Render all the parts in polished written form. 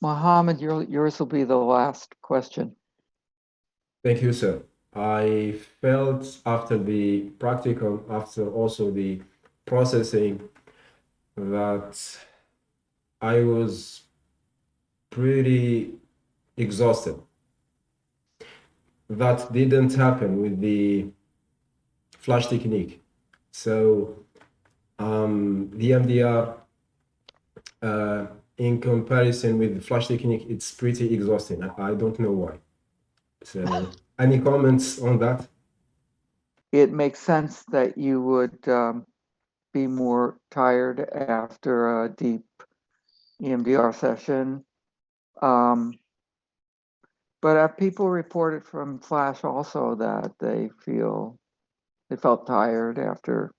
Mohammed, yours will be the last question. Thank you, sir. I felt after the practical, after also the processing, that I was pretty exhausted. That didn't happen with the flash technique. So the MDR, uh, in comparison with the flash technique, it's pretty exhausting. I don't know why. So, any comments on that? It makes sense that you would be more tired after a deep EMDR session. Um, but people reported from Flash also that they felt tired after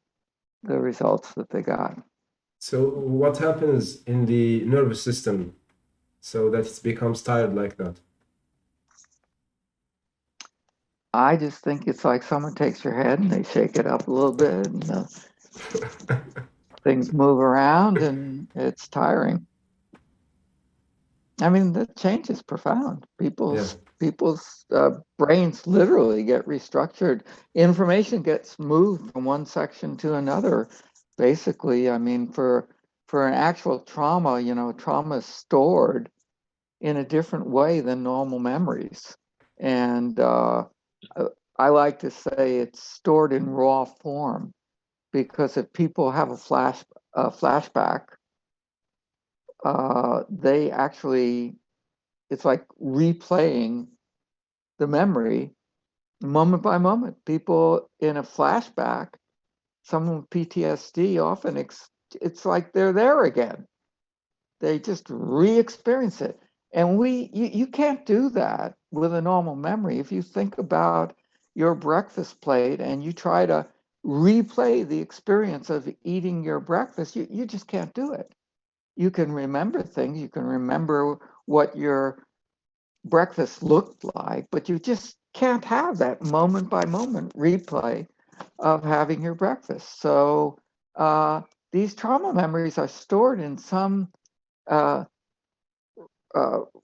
the results that they got. So, what happens in the nervous system so that it becomes tired like that? I just think it's like someone takes your head and they shake it up a little bit, and things move around, and it's tiring. I mean, the change is profound. Yeah. People's brains literally get restructured. Information gets moved from one section to another. Basically, I mean, for an actual trauma, trauma is stored in a different way than normal memories, and uh, I like to say it's stored in raw form because if people have a flashback, they actually it's like replaying the memory moment by moment. People in a flashback, someone with PTSD, often it's like they're there again. They just re-experience it. And you can't do that with a normal memory. If you think about your breakfast plate and you try to replay the experience of eating your breakfast, you just can't do it. You can remember things, you can remember what your breakfast looked like, but you just can't have that moment by moment replay of having your breakfast. So uh, these trauma memories are stored in some uh,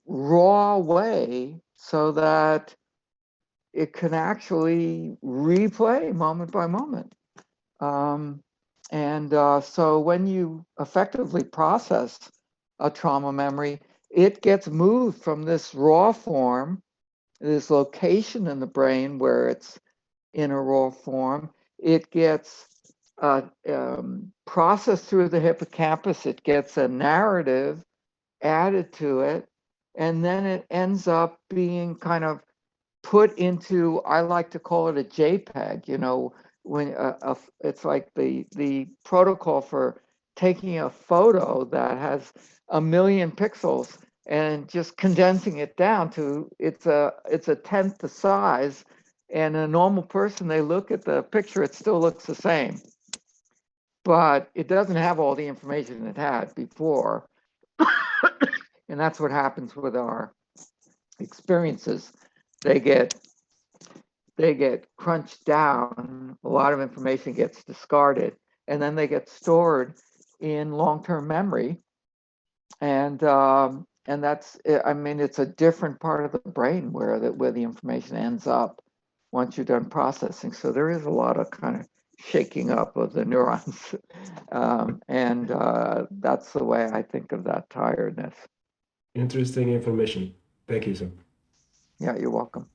raw way so that it can actually replay moment by moment. Um, and so when you effectively process a trauma memory, it gets moved from this raw form, this location in the brain where it's in a raw form. It gets processed through the hippocampus. It gets a narrative added to it, and then it ends up being kind of put into, I like to call it a JPEG. When it's like the protocol for taking a photo that has a million pixels and just condensing it down to it's a tenth the size. And a normal person, they look at the picture, it still looks the same, but it doesn't have all the information it had before. And that's what happens with our experiences. They get they get crunched down, a lot of information gets discarded, and then they get stored in long-term memory. And that's, I mean, it's a different part of the brain where the information ends up once you're done processing. So there is a lot of kind of shaking up of the neurons. And that's the way I think of that tiredness. Interesting information. Thank you, sir. Yeah, you're welcome.